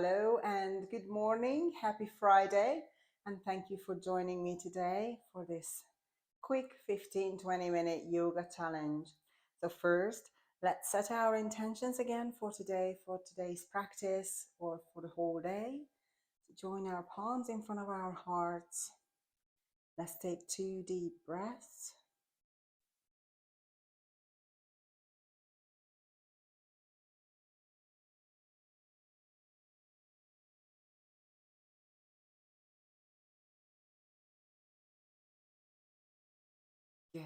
Hello and good morning. Happy Friday. And thank you for joining me today for this quick 15-20 minute yoga challenge. So, first, let's set our intentions again for today, for today's practice or for the whole day. So join our palms in front of our hearts. Let's take 2 deep breaths. Good.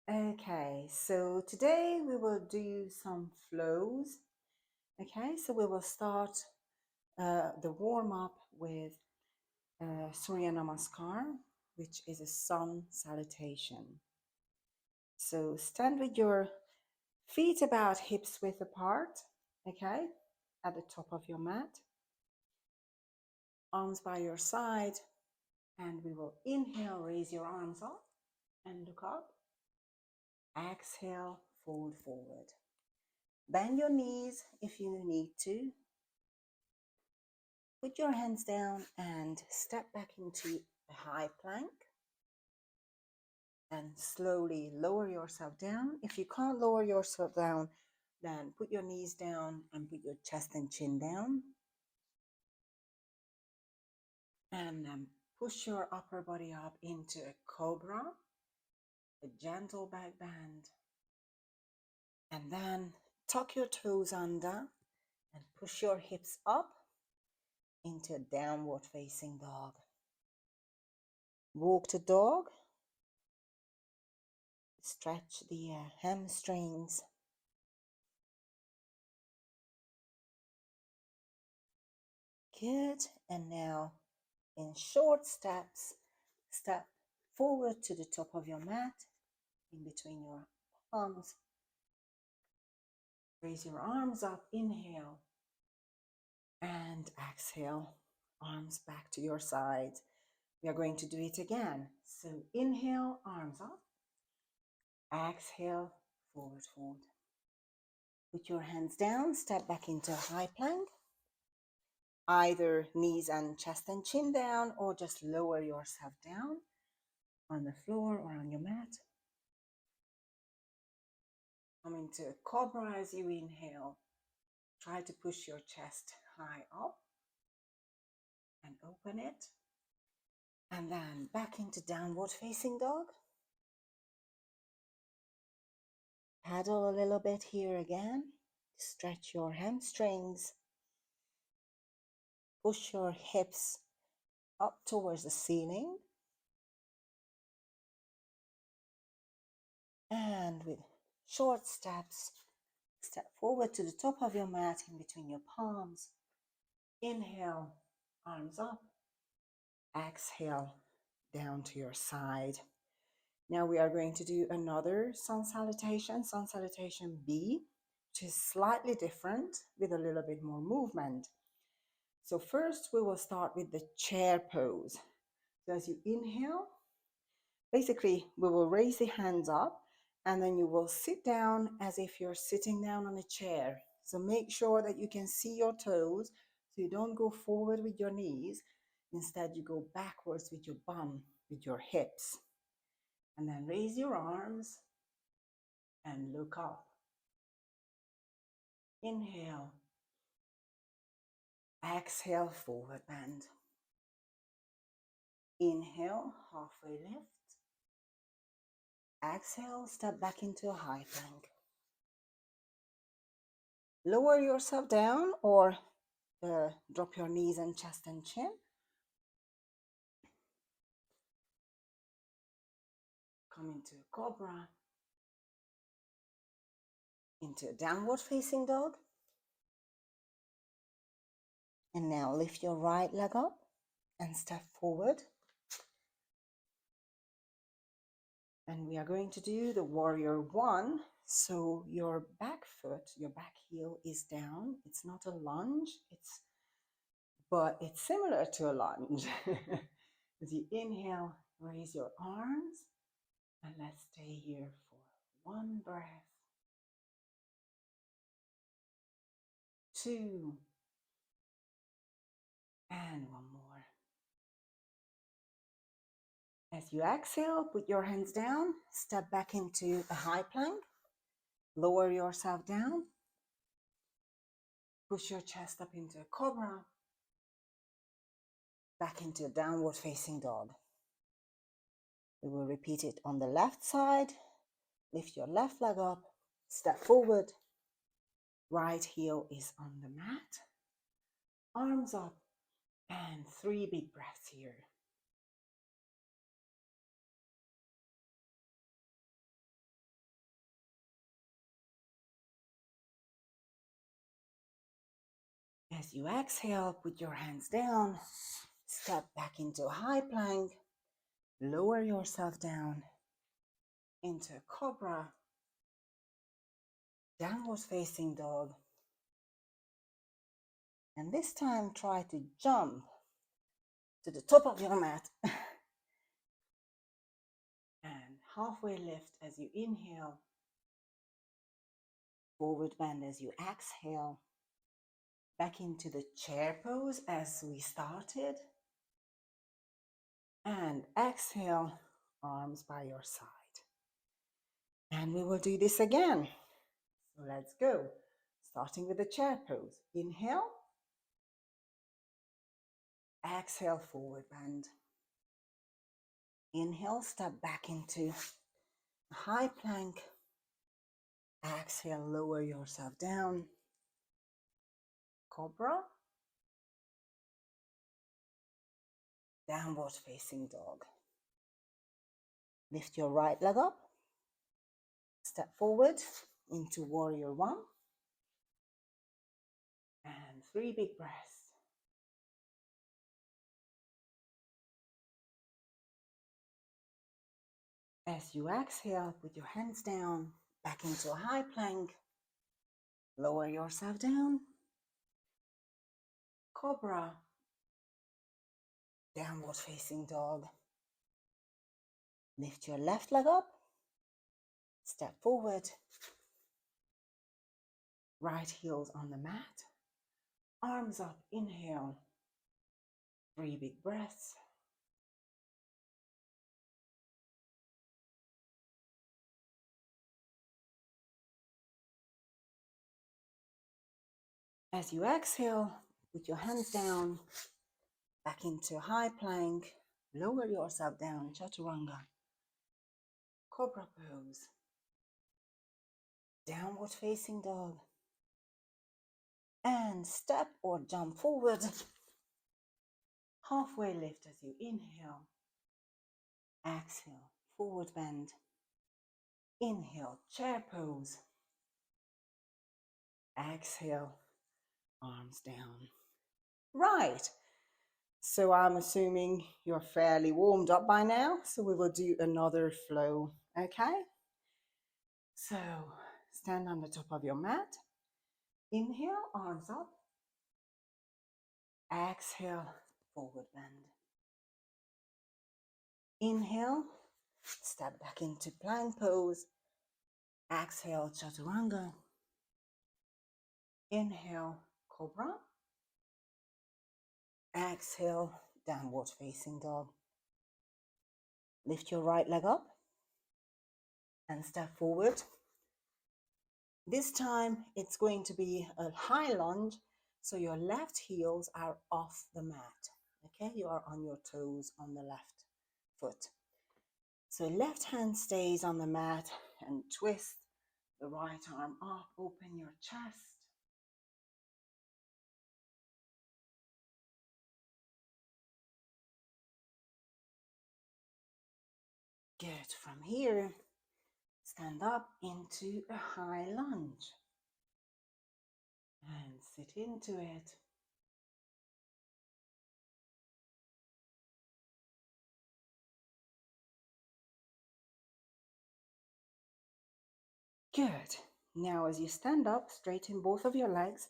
Okay, so today we will do some flows. Okay, so we will start the warm up with Surya Namaskar, which is a sun salutation. So stand with your feet about hips width apart, okay, at the top of your mat, arms by your side, and we will inhale, raise your arms up and look up. Exhale, fold forward. Bend your knees if you need to. Put your hands down and step back into a high plank. And slowly lower yourself down. If you can't lower yourself down, then put your knees down and put your chest and chin down. And then push your upper body up into a cobra, a gentle back bend. And then tuck your toes under and push your hips up into a downward facing dog. Walk the dog. Stretch the hamstrings. Good. And now in short steps, step forward to the top of your mat, in between your palms. Raise your arms up, inhale, and exhale, arms back to your side. We are going to do it again. So inhale, arms up, exhale, forward fold. Put your hands down, step back into high plank. Either knees and chest and chin down, or just lower yourself down on the floor or on your mat. Come into a cobra as you inhale. Try to push your chest high up and open it. And then back into downward facing dog. Paddle a little bit here again. Stretch your hamstrings. Push your hips up towards the ceiling. And with short steps, step forward to the top of your mat in between your palms. Inhale, arms up. Exhale, down to your side. Now we are going to do another sun salutation B, which is slightly different with a little bit more movement. So first we will start with the chair pose. So as you inhale, basically we will raise the hands up and then you will sit down as if you're sitting down on a chair. So make sure that you can see your toes, so you don't go forward with your knees. Instead, you go backwards with your bum, with your hips. And then raise your arms and look up. Inhale. Exhale, forward bend. Inhale, halfway lift. Exhale, step back into a high plank. Lower yourself down or drop your knees and chest and chin. Come into a cobra. Into a downward facing dog. And now lift your right leg up and step forward. And we are going to do the warrior one. So your back foot, your back heel is down. It's not a lunge, but it's similar to a lunge. As you inhale, raise your arms, and let's stay here for one breath, 2, And one more. As you exhale, put your hands down, step back into a high plank, lower yourself down, push your chest up into a cobra, back into a downward facing dog. We will repeat it on the left side. Lift your left leg up, step forward, right heel is on the mat, arms up, and 3 big breaths here. As you exhale, put your hands down, step back into a high plank, lower yourself down into a cobra, downward facing dog. And this time try to jump to the top of your mat and halfway lift as you inhale, forward bend as you exhale, back into the chair pose as we started, and exhale, arms by your side. And we will do this again. So let's go. Starting with the chair pose. Inhale, exhale, forward bend. Inhale, step back into a high plank. Exhale, lower yourself down. Cobra. Downward facing dog. Lift your right leg up. Step forward into warrior one. And 3 big breaths. As you exhale, put your hands down, back into a high plank. Lower yourself down. Cobra. Downward facing dog. Lift your left leg up. Step forward. Right heels on the mat. Arms up. Inhale. 3 big breaths. As you exhale, put your hands down, back into high plank. Lower yourself down, chaturanga. Cobra pose. Downward facing dog. And step or jump forward. Halfway lift as you inhale. Exhale, forward bend. Inhale, chair pose. Exhale, arms down. Right. So I'm assuming you're fairly warmed up by now. So we will do another flow, okay? So stand on the top of your mat. Inhale, arms up. Exhale, forward bend. Inhale, step back into plank pose. Exhale, chaturanga. Inhale, cobra. Exhale, downward facing dog. Lift your right leg up and step forward. This time it's going to be a high lunge, so your left heels are off the mat. Okay, you are on your toes on the left foot. So left hand stays on the mat and twist the right arm up, open your chest. Good. From here, stand up into a high lunge and sit into it. Good. Now as you stand up, straighten both of your legs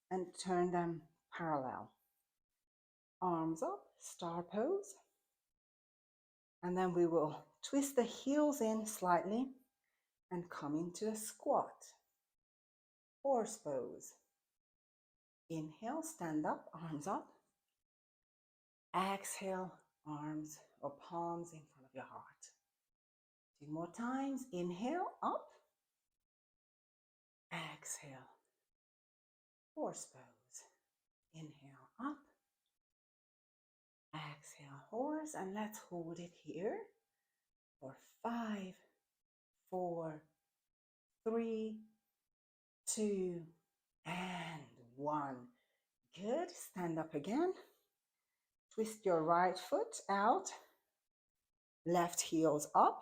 and turn them parallel. Arms up, star pose. And then we will twist the heels in slightly and come into a squat. Horse pose. Inhale, stand up, arms up. Exhale, arms or palms in front of your heart. 2 more times. Inhale, up. Exhale, horse pose. Inhale, up. Exhale, horse. And let's hold it here for 5, 4, 3, 2, and 1. Good. Stand up again. Twist your right foot out. Left heel's up.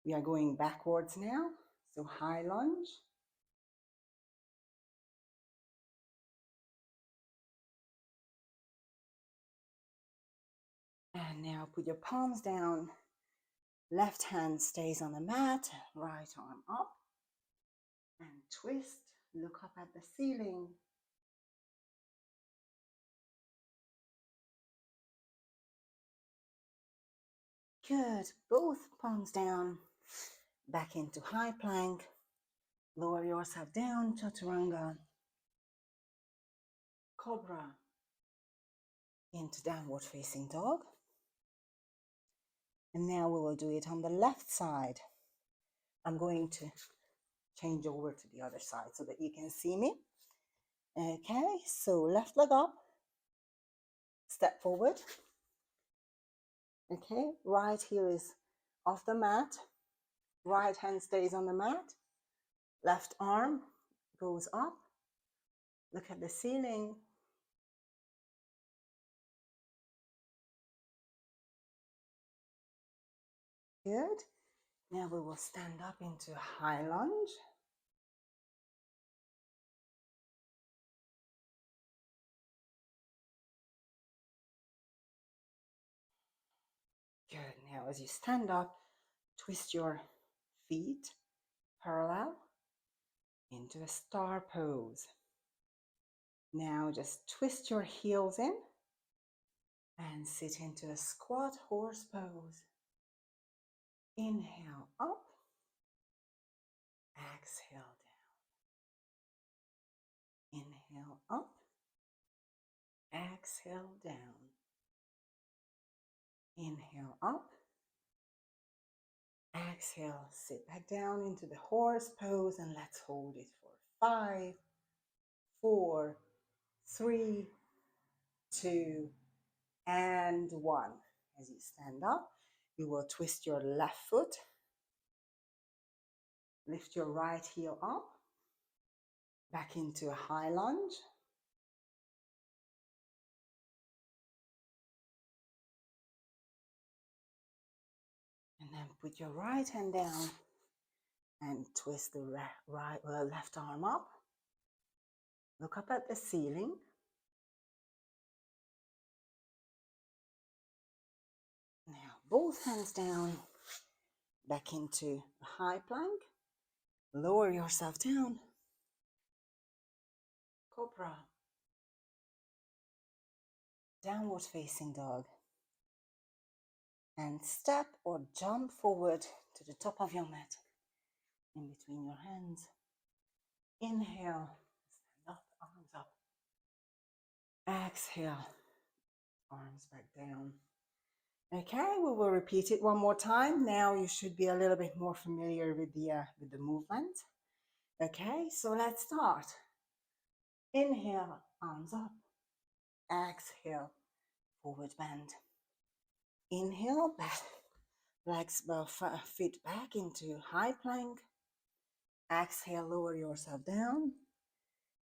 We are going backwards now. So high lunge. And now put your palms down. Left hand stays on the mat. Right arm up. And twist. Look up at the ceiling. Good. Both palms down. Back into high plank. Lower yourself down. Chaturanga. Cobra. Into downward facing dog. And now we will do it on the left side. I'm going to change over to the other side so that you can see me. Okay, so left leg up. Step forward. Okay, right heel is off the mat. Right hand stays on the mat. Left arm goes up. Look at the ceiling. Good. Now we will stand up into a high lunge. Good. Now as you stand up, twist your feet parallel into a star pose. Now just twist your heels in and sit into a squat horse pose. Inhale up, exhale down. Inhale up, exhale down. Inhale up, exhale, sit back down into the horse pose and let's hold it for 5, 4, 3, 2, and 1. As you stand up, you will twist your left foot, lift your right heel up, back into a high lunge. And then put your right hand down and twist the left arm up. Look up at the ceiling. Now both hands down, back into a high plank. Lower yourself down. Cobra. Downward facing dog. And step or jump forward to the top of your mat. In between your hands. Inhale. Stand up, arms up. Exhale. Arms back down. Okay, we will repeat it one more time. Now you should be a little bit more familiar with the movement. Okay, so let's start. Inhale, arms up. Exhale, forward bend. Inhale, back, legs, feet back into high plank. Exhale, lower yourself down.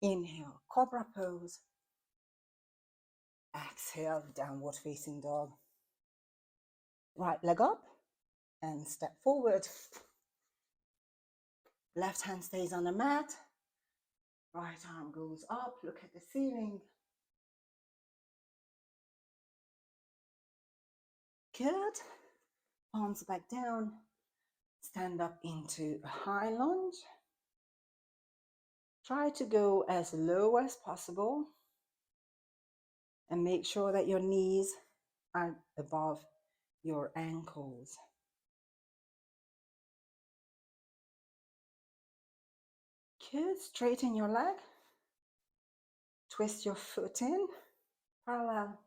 Inhale, cobra pose. Exhale, downward facing dog. Right leg up and step forward. Left hand stays on the mat. Right arm goes up. Look at the ceiling. Good. Palms back down. Stand up into a high lunge. Try to go as low as possible. And make sure that your knees are above your ankles. Good. Straighten your leg. Twist your foot in, parallel.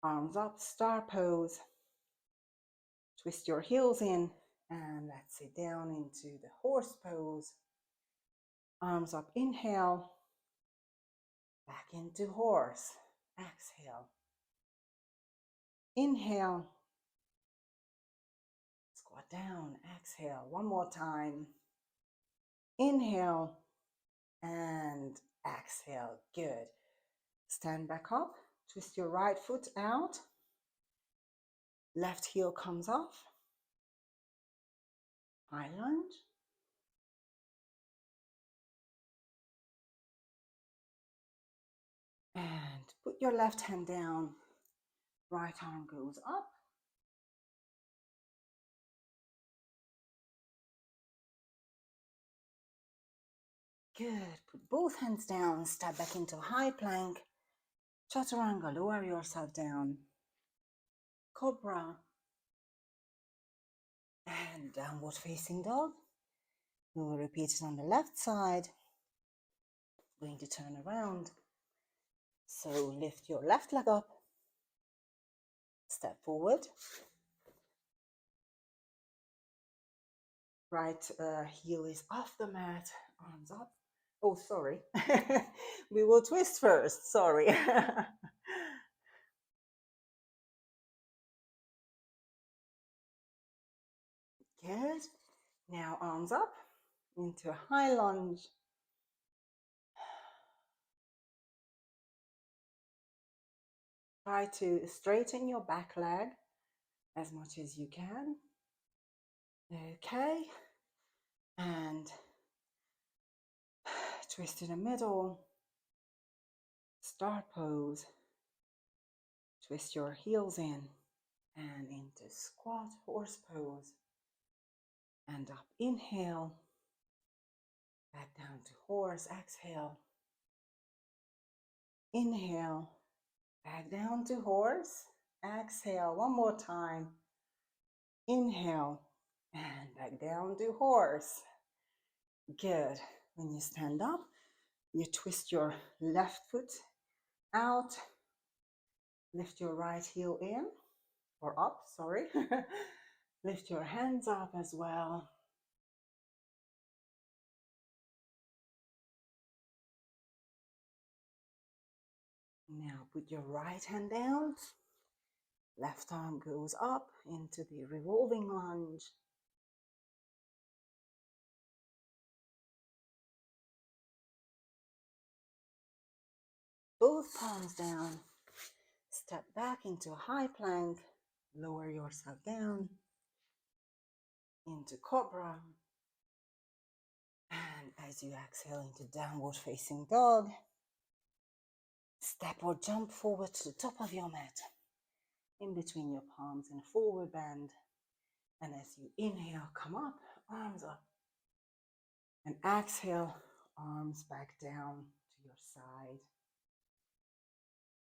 Arms up, star pose. Twist your heels in and let's sit down into the horse pose. Arms up, inhale. Back into horse. Exhale. Inhale. Squat down. Exhale. One more time. Inhale and exhale. Good. Stand back up. Twist your right foot out. Left heel comes off. High lunge. And put your left hand down. Right arm goes up. Good. Put both hands down. Step back into high plank. Chaturanga. Lower yourself down. Cobra. And downward facing dog. We will repeat it on the left side. Going to turn around. So lift your left leg up. Step forward. Right heel is off the mat. Arms up. Oh, sorry. We will twist first. Sorry. Good. Now arms up into a high lunge. Try to straighten your back leg as much as you can. Okay. And twist in the middle. Star pose. Twist your heels in and into squat horse pose. And up, inhale. Back down to horse, exhale. Inhale. Back down to horse, exhale. One more time. Inhale and back down to horse. Good. When you stand up, you twist your left foot out. Lift your right heel in or up, sorry. Lift your hands up as well. Now put your right hand down. Left arm goes up into the revolving lunge. Both palms down. Step back into a high plank. Lower yourself down into cobra. And as you exhale into downward facing dog, step or jump forward to the top of your mat. In between your palms in a forward bend. And as you inhale, come up, arms up. And exhale, arms back down to your side.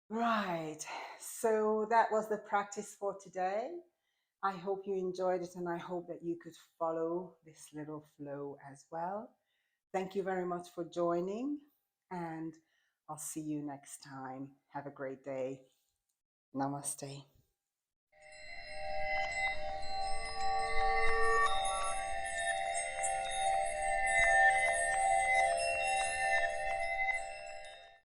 Right, so that was the practice for today. I hope you enjoyed it and I hope that you could follow this little flow as well. Thank you very much for joining and I'll see you next time. Have a great day. Namaste.